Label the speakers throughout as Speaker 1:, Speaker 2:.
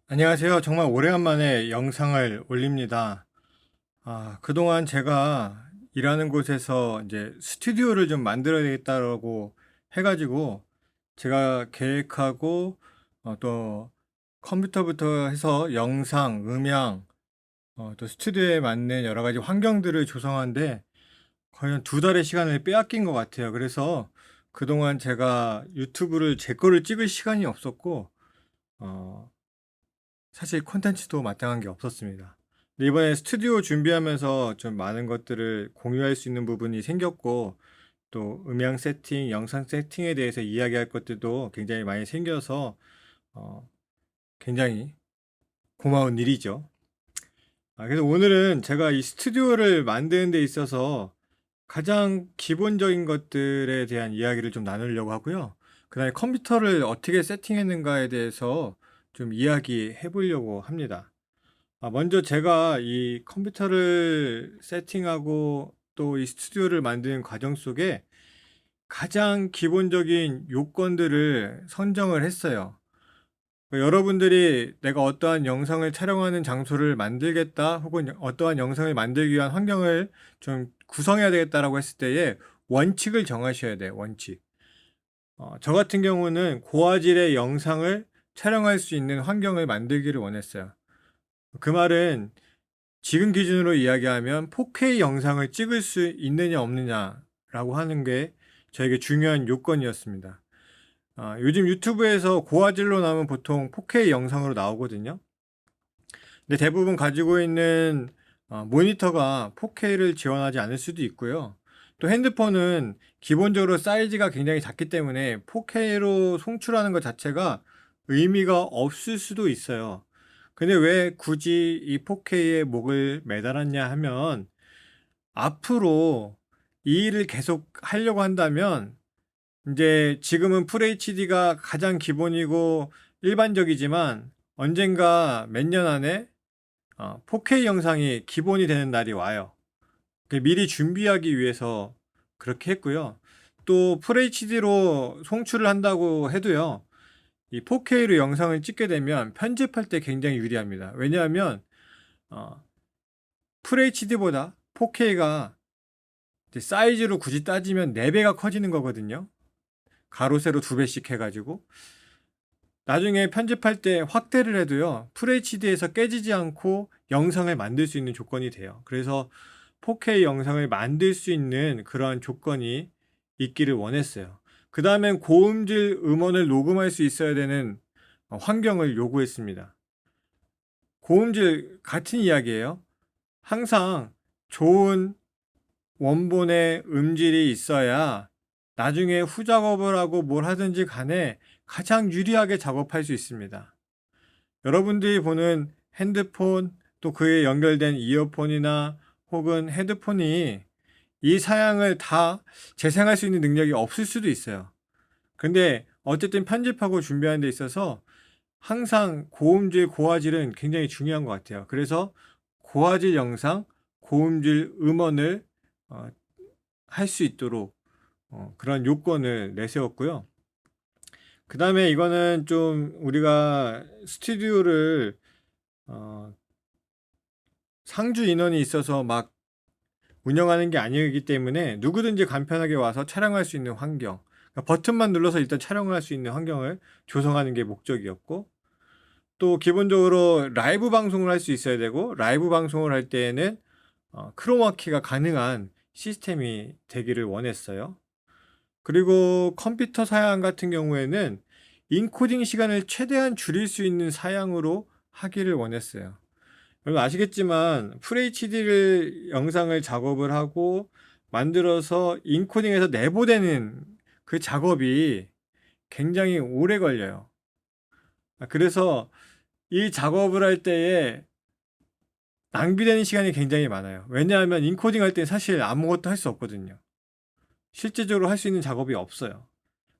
Speaker 1: 안녕하세요. 정말 오래간만에 영상을 올립니다. 그동안 제가 일하는 곳에서 이제 스튜디오를 좀 만들어야 되겠다라고 해가지고 제가 계획하고 또 컴퓨터부터 해서 영상, 음향, 또 스튜디오에 맞는 여러 가지 환경들을 조성하는데 거의 한 두 달의 시간을 빼앗긴 것 같아요. 그래서 그동안 제가 유튜브를 제 거를 찍을 시간이 없었고, 어, 사실 콘텐츠도 마땅한 게 없었습니다. 근데 이번에 스튜디오 준비하면서 좀 많은 것들을 공유할 수 있는 부분이 생겼고, 또 음향 세팅, 영상 세팅에 대해서 이야기할 것들도 굉장히 많이 생겨서 어, 굉장히 고마운 일이죠. 그래서 오늘은 제가 이 스튜디오를 만드는 데 있어서 가장 기본적인 것들에 대한 이야기를 좀 나누려고 하고요. 그다음에 컴퓨터를 어떻게 세팅했는가에 대해서 좀 이야기해 보려고 합니다. 먼저 제가 이 컴퓨터를 세팅하고 또 이 스튜디오를 만드는 과정 속에 가장 기본적인 요건들을 선정을 했어요. 여러분들이 내가 어떠한 영상을 촬영하는 장소를 만들겠다 혹은 어떠한 영상을 만들기 위한 환경을 좀 구성해야 되겠다라고 했을 때에 원칙을 정하셔야 돼요. 원칙. 저 같은 경우는 고화질의 영상을 촬영할 수 있는 환경을 만들기를 원했어요. 그 말은 지금 기준으로 이야기하면 4K 영상을 찍을 수 있느냐 없느냐라고 하는 게 저에게 중요한 요건이었습니다. 요즘 유튜브에서 고화질로 나오면 보통 4K 영상으로 나오거든요. 근데 대부분 가지고 있는 모니터가 4K를 지원하지 않을 수도 있고요. 또 핸드폰은 기본적으로 사이즈가 굉장히 작기 때문에 4K로 송출하는 것 자체가 의미가 없을 수도 있어요. 근데 왜 굳이 이 4K에 목을 매달았냐 하면 앞으로 이 일을 계속 하려고 한다면 이제 지금은 FHD가 가장 기본이고 일반적이지만 언젠가 몇 년 안에 4K 영상이 기본이 되는 날이 와요. 미리 준비하기 위해서 그렇게 했고요. 또 FHD로 송출을 한다고 해도요. 이 4K로 영상을 찍게 되면 편집할 때 굉장히 유리합니다. 왜냐하면 FHD보다 4K가 사이즈로 굳이 따지면 4배가 커지는 거거든요. 가로 세로 2배씩 해가지고 나중에 편집할 때 확대를 해도요. FHD에서 깨지지 않고 영상을 만들 수 있는 조건이 돼요. 그래서 4K 영상을 만들 수 있는 그러한 조건이 있기를 원했어요. 그 다음엔 고음질 음원을 녹음할 수 있어야 되는 환경을 요구했습니다. 고음질 같은 이야기예요. 항상 좋은 원본의 음질이 있어야 나중에 후작업을 하고 뭘 하든지 간에 가장 유리하게 작업할 수 있습니다. 여러분들이 보는 핸드폰 또 그에 연결된 이어폰이나 혹은 헤드폰이 이 사양을 다 재생할 수 있는 능력이 없을 수도 있어요. 근데 어쨌든 편집하고 준비하는 데 있어서 항상 고음질, 고화질은 굉장히 중요한 것 같아요. 그래서 고화질 영상, 고음질 음원을 할 수 있도록 그런 요건을 내세웠고요. 그 다음에 이거는 좀 우리가 스튜디오를 어, 상주 인원이 있어서 막 운영하는 게 아니기 때문에 누구든지 간편하게 와서 촬영할 수 있는 환경, 그러니까 버튼만 눌러서 일단 촬영을 할 수 있는 환경을 조성하는 게 목적이었고, 또 기본적으로 라이브 방송을 할 수 있어야 되고, 라이브 방송을 할 때에는 크로마키가 가능한 시스템이 되기를 원했어요. 그리고 컴퓨터 사양 같은 경우에는 인코딩 시간을 최대한 줄일 수 있는 사양으로 하기를 원했어요. 여러분 아시겠지만 FHD를 영상을 작업을 하고 만들어서 인코딩해서 내보내는 그 작업이 굉장히 오래 걸려요. 그래서 이 작업을 할 때에 낭비되는 시간이 굉장히 많아요. 왜냐하면 인코딩 할 때 사실 아무것도 할 수 없거든요. 실제적으로 할 수 있는 작업이 없어요.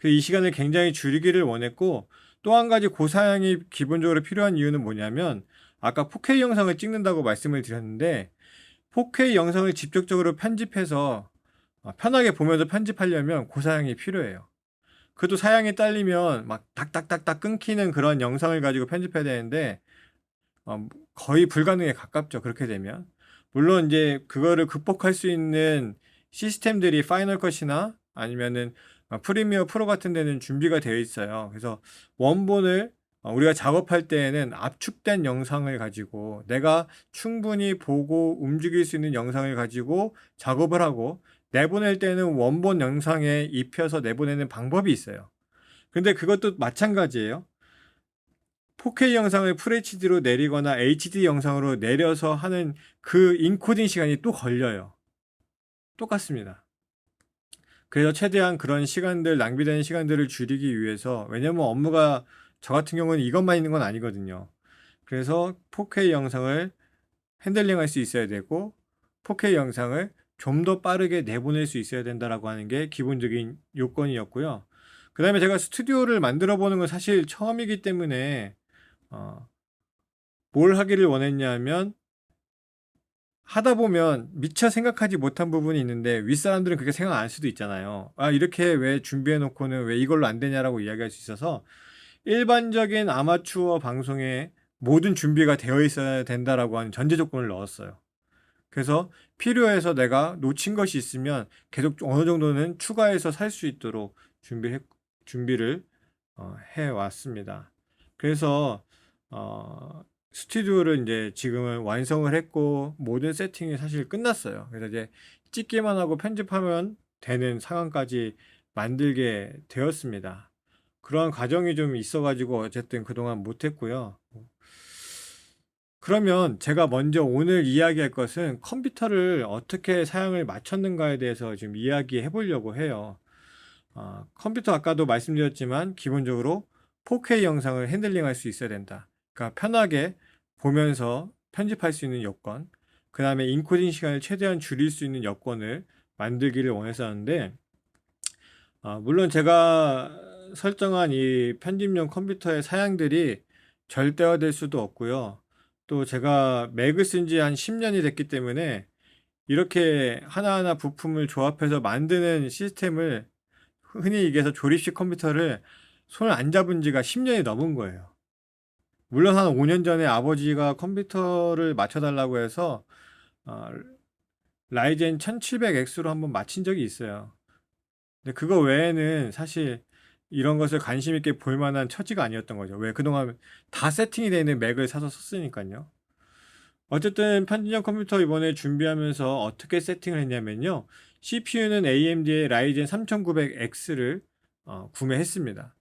Speaker 1: 이 시간을 굉장히 줄이기를 원했고, 또 한 가지 고사양이 기본적으로 필요한 이유는 뭐냐면 아까 4K 영상을 찍는다고 말씀을 드렸는데 4K 영상을 직접적으로 편집해서 편하게 보면서 편집하려면 고사양이 필요해요. 그것도 사양이 딸리면 막 딱딱딱딱 끊기는 그런 영상을 가지고 편집해야 되는데 거의 불가능에 가깝죠. 그렇게 되면. 물론 이제 그거를 극복할 수 있는 시스템들이 파이널 컷이나 아니면은 프리미어 프로 같은 데는 준비가 되어 있어요. 그래서 원본을 우리가 작업할 때에는 압축된 영상을 가지고 내가 충분히 보고 움직일 수 있는 영상을 가지고 작업을 하고 내보낼 때는 원본 영상에 입혀서 내보내는 방법이 있어요. 근데 그것도 마찬가지예요. 4K 영상을 FHD로 내리거나 HD 영상으로 내려서 하는 그 인코딩 시간이 또 걸려요. 똑같습니다. 그래서 최대한 그런 시간들, 낭비되는 시간들을 줄이기 위해서, 왜냐면 업무가 저 같은 경우는 이것만 있는 건 아니거든요. 그래서 4K 영상을 핸들링할 수 있어야 되고 4K 영상을 좀 더 빠르게 내보낼 수 있어야 된다라고 하는 게 기본적인 요건이었고요. 그 다음에 제가 스튜디오를 만들어 보는 건 사실 처음이기 때문에 뭘 하기를 원했냐면, 하다 보면 미처 생각하지 못한 부분이 있는데 윗사람들은 그렇게 생각 안 할 수도 있잖아요. 이렇게 왜 준비해 놓고는 왜 이걸로 안 되냐라고 이야기할 수 있어서 일반적인 아마추어 방송에 모든 준비가 되어 있어야 된다라고 하는 전제 조건을 넣었어요. 그래서 필요해서 내가 놓친 것이 있으면 계속 어느 정도는 추가해서 살 수 있도록 준비를 해왔습니다. 그래서 스튜디오를 이제 지금은 완성을 했고 모든 세팅이 사실 끝났어요. 그래서 이제 찍기만 하고 편집하면 되는 상황까지 만들게 되었습니다. 그러한 과정이 좀 있어가지고 어쨌든 그동안 못했고요. 그러면 제가 먼저 오늘 이야기할 것은 컴퓨터를 어떻게 사양을 마쳤는가에 대해서 좀 이야기해 보려고 해요. 컴퓨터 아까도 말씀드렸지만 기본적으로 4K 영상을 핸들링할 수 있어야 된다. 그러니까 편하게 보면서 편집할 수 있는 여건, 그 다음에 인코딩 시간을 최대한 줄일 수 있는 여건을 만들기를 원했었는데, 물론 제가 설정한 이 편집용 컴퓨터의 사양들이 절대화될 수도 없고요. 또 제가 맥을 쓴 지 한 10년이 됐기 때문에 이렇게 하나하나 부품을 조합해서 만드는 시스템을, 흔히 얘기해서 조립식 컴퓨터를 손을 안 잡은 지가 10년이 넘은 거예요. 물론 한 5년 전에 아버지가 컴퓨터를 맞춰달라고 해서 어, 라이젠 1700X로 한번 맞힌 적이 있어요. 근데 그거 외에는 사실 이런 것을 관심 있게 볼 만한 처지가 아니었던 거죠. 왜? 그동안 다 세팅이 되어 있는 맥을 사서 썼으니까요. 어쨌든 편집용 컴퓨터 이번에 준비하면서 어떻게 세팅을 했냐면요. CPU는 AMD의 라이젠 3900X를 구매했습니다.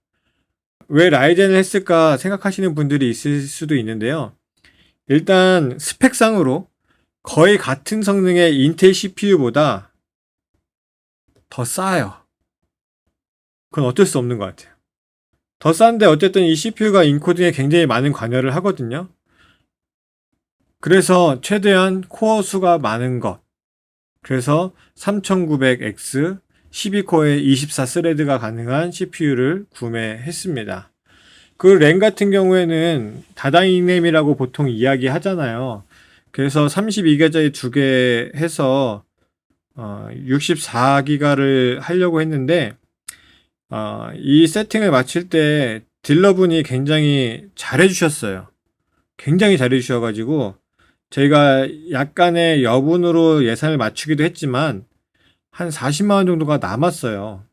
Speaker 1: 왜 라이젠을 했을까 생각하시는 분들이 있을 수도 있는데요. 일단 스펙상으로 거의 같은 성능의 인텔 CPU보다 더 싸요. 그건 어쩔 수 없는 것 같아요. 더 싼데 어쨌든 이 CPU가 인코딩에 굉장히 많은 관여를 하거든요. 그래서 최대한 코어 수가 많은 것. 그래서 3900X 12코어의 24스레드가 가능한 CPU를 구매했습니다. 그 램 같은 경우에는 다다이램이라고 보통 이야기 하잖아요. 그래서 32기가짜리 2개 해서 64기가를 하려고 했는데, 이 세팅을 마칠 때 딜러분이 굉장히 잘해주셨어요. 굉장히 잘해주셔가지고 저희가 약간의 여분으로 예산을 맞추기도 했지만 한 40만 원 정도가 남았어요.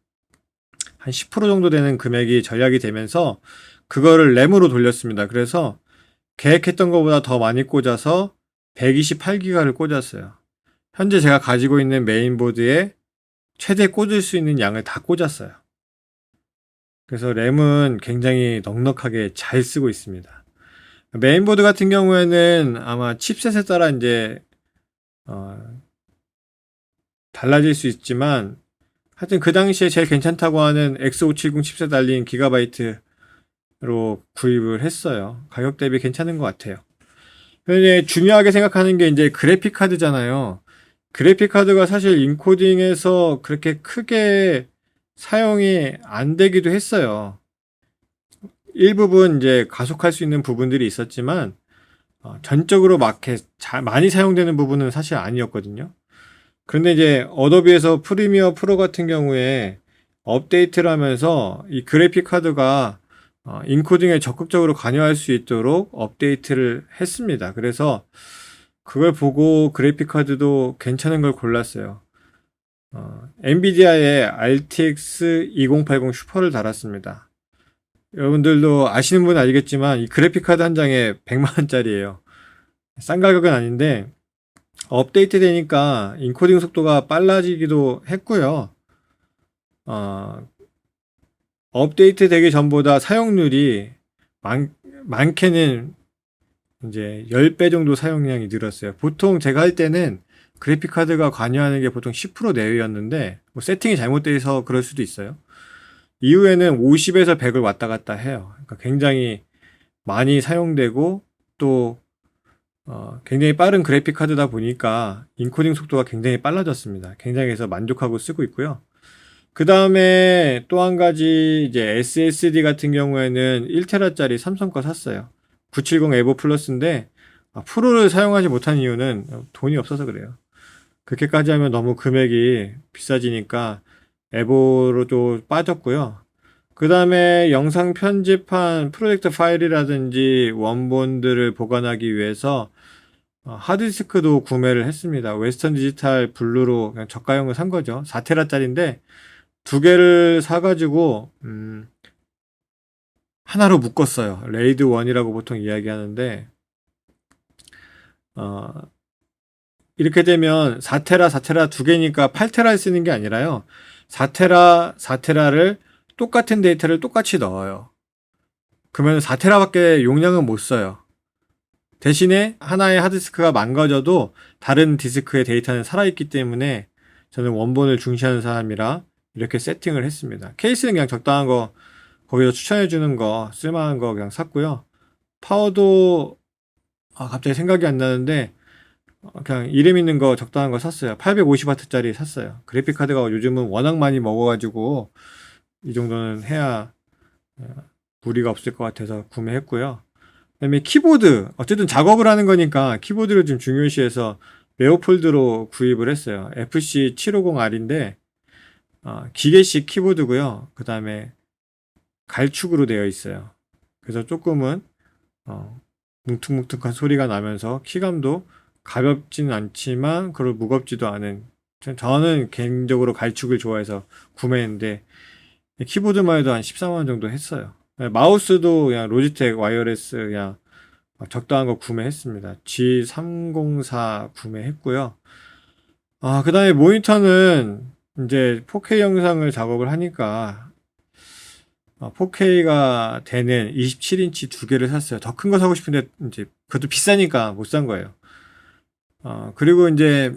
Speaker 1: 한 10% 정도 되는 금액이 절약이 되면서 그거를 램으로 돌렸습니다. 그래서 계획했던 것보다 더 많이 꽂아서 128기가를 꽂았어요. 현재 제가 가지고 있는 메인보드에 최대 꽂을 수 있는 양을 다 꽂았어요. 그래서 램은 굉장히 넉넉하게 잘 쓰고 있습니다. 메인보드 같은 경우에는 아마 칩셋에 따라 이제 달라질 수 있지만, 하여튼 그 당시에 제일 괜찮다고 하는 X570 칩셋 달린 기가바이트로 구입을 했어요. 가격 대비 괜찮은 것 같아요. 근데 중요하게 생각하는 게 이제 그래픽 카드잖아요. 그래픽 카드가 사실 인코딩에서 그렇게 크게 사용이 안 되기도 했어요. 일부분 이제 가속할 수 있는 부분들이 있었지만 전적으로 막 많이 사용되는 부분은 사실 아니었거든요. 그런데 이제 어도비에서 프리미어 프로 같은 경우에 업데이트를 하면서 이 그래픽 카드가 인코딩에 적극적으로 관여할 수 있도록 업데이트를 했습니다. 그래서 그걸 보고 그래픽카드도 괜찮은 걸 골랐어요. 엔비디아의 RTX 2080 슈퍼를 달았습니다. 여러분들도 아시는 분은 알겠지만 이 그래픽카드 한 장에 100만원짜리예요. 싼 가격은 아닌데 업데이트 되니까 인코딩 속도가 빨라지기도 했고요. 업데이트 되기 전보다 사용률이 많게는 이제 10배 정도 사용량이 늘었어요. 보통 제가 할 때는 그래픽카드가 관여하는 게 보통 10% 내외였는데 뭐 세팅이 잘못돼서 그럴 수도 있어요. 이후에는 50에서 100을 왔다 갔다 해요. 그러니까 굉장히 많이 사용되고 또 굉장히 빠른 그래픽카드다 보니까 인코딩 속도가 굉장히 빨라졌습니다. 굉장히 해서 만족하고 쓰고 있고요. 그 다음에 또 한 가지 이제 SSD 같은 경우에는 1테라짜리 삼성 거 샀어요. 970 에보 플러스인데 프로를 사용하지 못한 이유는 돈이 없어서 그래요. 그렇게까지 하면 너무 금액이 비싸지니까 에보로도 빠졌고요. 그 다음에 영상 편집한 프로젝트 파일이라든지 원본들을 보관하기 위해서 하드디스크도 구매를 했습니다. 웨스턴 디지털 블루로 그냥 저가형을 산 거죠. 4테라짜리인데 두 개를 사가지고 하나로 묶었어요. 레이드 1이라고 보통 이야기하는데 이렇게 되면 4테라 두 개니까 8테라를 쓰는 게 아니라요. 4테라를 똑같은 데이터를 똑같이 넣어요. 그러면 4테라밖에 용량은 못 써요. 대신에 하나의 하드디스크가 망가져도 다른 디스크의 데이터는 살아있기 때문에 저는 원본을 중시하는 사람이라 이렇게 세팅을 했습니다. 케이스는 그냥 적당한 거 거기서 추천해주는 거 쓸만한 거 그냥 샀고요. 파워도 갑자기 생각이 안 나는데 그냥 이름 있는 거 적당한 거 샀어요. 850W짜리 샀어요. 그래픽카드가 요즘은 워낙 많이 먹어가지고 이 정도는 해야 무리가 없을 것 같아서 구매했고요. 그 다음에 키보드, 어쨌든 작업을 하는 거니까 키보드를 좀 중요시해서 레오폴드로 구입을 했어요. FC750R인데 기계식 키보드고요. 그 다음에 갈축으로 되어 있어요. 그래서 조금은 뭉툭뭉툭한 소리가 나면서 키감도 가볍지는 않지만 그리고 무겁지도 않은, 저는 개인적으로 갈축을 좋아해서 구매했는데 키보드만 해도 한 14만원 정도 했어요. 마우스도 그냥 로지텍 와이어레스 그냥 적당한 거 구매했습니다. G304 구매했고요. 그 다음에 모니터는 이제 4K 영상을 작업을 하니까 4K가 되는 27인치 두 개를 샀어요. 더 큰 거 사고 싶은데 이제 그것도 비싸니까 못 산 거예요. 그리고 이제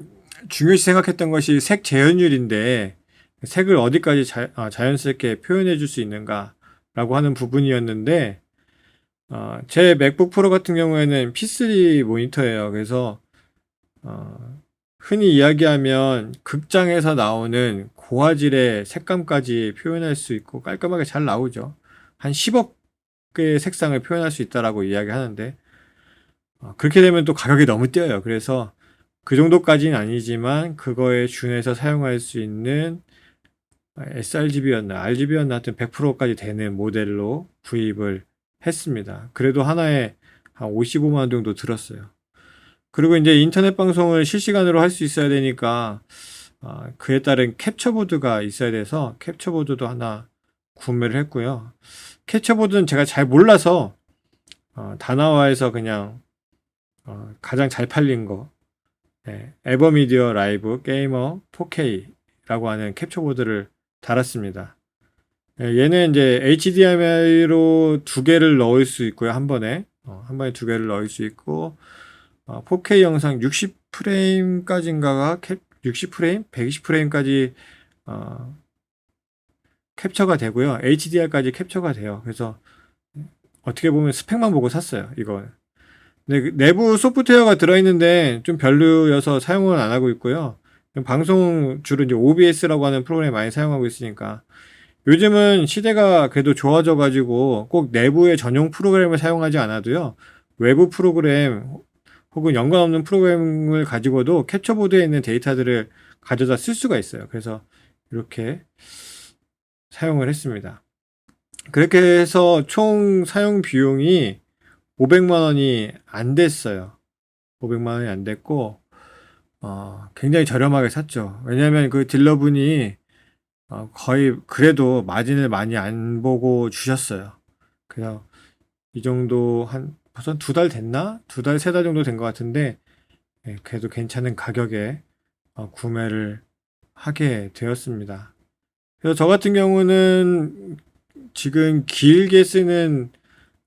Speaker 1: 중요시 생각했던 것이 색 재현율인데 색을 어디까지 자연스럽게 표현해 줄 수 있는가 라고 하는 부분이었는데 제 맥북 프로 같은 경우에는 P3 모니터예요. 그래서 흔히 이야기하면 극장에서 나오는 고화질의 색감까지 표현할 수 있고 깔끔하게 잘 나오죠. 한 10억 개의 색상을 표현할 수 있다라고 이야기하는데 그렇게 되면 또 가격이 너무 뛰어요. 그래서 그 정도까지는 아니지만 그거에 준해서 사용할 수 있는 sRGB였나 RGB였나 하여튼 100%까지 되는 모델로 구입을 했습니다. 그래도 하나에 한 55만원 정도 들었어요. 그리고 이제 인터넷 방송을 실시간으로 할 수 있어야 되니까 그에 따른 캡처보드가 있어야 돼서 캡처보드도 하나 구매를 했고요. 캡처보드는 제가 잘 몰라서 다나와에서 그냥 가장 잘 팔린 거 에버미디어 라이브 게이머 4K라고 하는 캡처보드를 달았습니다. 얘는 이제 HDMI로 두 개를 넣을 수 있고요. 한 번에 두 개를 넣을 수 있고 4K 영상 60프레임까지인가가 60프레임? 120프레임까지 캡처가 되고요. HDR까지 캡처가 돼요. 그래서 어떻게 보면 스펙만 보고 샀어요. 이거. 근데 내부 소프트웨어가 들어있는데 좀 별로여서 사용을 안 하고 있고요. 방송 주로 이제 OBS라고 하는 프로그램 많이 사용하고 있으니까 요즘은 시대가 그래도 좋아져가지고 꼭 내부의 전용 프로그램을 사용하지 않아도요. 외부 프로그램 혹은 연관없는 프로그램을 가지고도 캡처보드에 있는 데이터들을 가져다 쓸 수가 있어요. 그래서 이렇게 사용을 했습니다. 그렇게 해서 총 사용 비용이 500만 원이 안 됐어요. 500만 원이 안 됐고, 굉장히 저렴하게 샀죠. 왜냐면 그 딜러분이 거의 그래도 마진을 많이 안 보고 주셨어요. 그래서 이 정도 벌써 2달 됐나? 2달, 3달 정도 된 것 같은데, 예, 그래도 괜찮은 가격에 구매를 하게 되었습니다. 그래서 저 같은 경우는 지금 길게 쓰는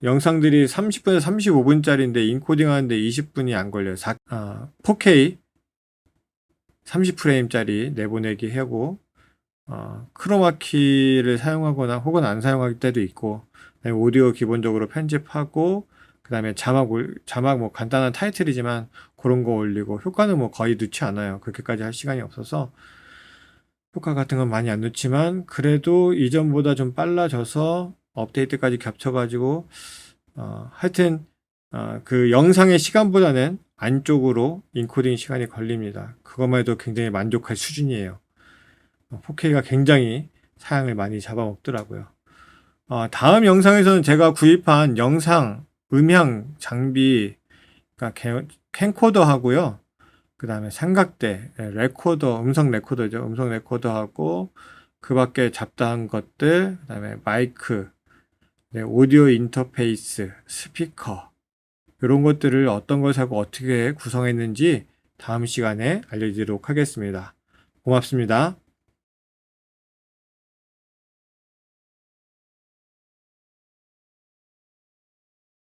Speaker 1: 영상들이 30분에서 35분짜리인데 인코딩 하는데 20분이 안 걸려요. 4K 30프레임짜리 내보내기 하고, 크로마키를 사용하거나 혹은 안 사용할 때도 있고, 그다음에 오디오 기본적으로 편집하고, 그 다음에 자막 뭐 간단한 타이틀이지만 그런 거 올리고, 효과는 뭐 거의 넣지 않아요. 그렇게까지 할 시간이 없어서. 효과 같은 건 많이 안 넣지만, 그래도 이전보다 좀 빨라져서 업데이트까지 겹쳐가지고, 하여튼, 그 영상의 시간보다는 안쪽으로 인코딩 시간이 걸립니다. 그것만 해도 굉장히 만족할 수준이에요. 4K가 굉장히 사양을 많이 잡아먹더라고요. 다음 영상에서는 제가 구입한 영상, 음향 장비, 그러니까 캠코더 하고요. 그 다음에 삼각대, 레코더, 음성 레코더죠. 음성 레코더하고, 그 밖에 잡다한 것들, 그 다음에 마이크, 네, 오디오 인터페이스, 스피커, 이런 것들을 어떤 걸 사고 어떻게 구성했는지 다음 시간에 알려드리도록 하겠습니다. 고맙습니다.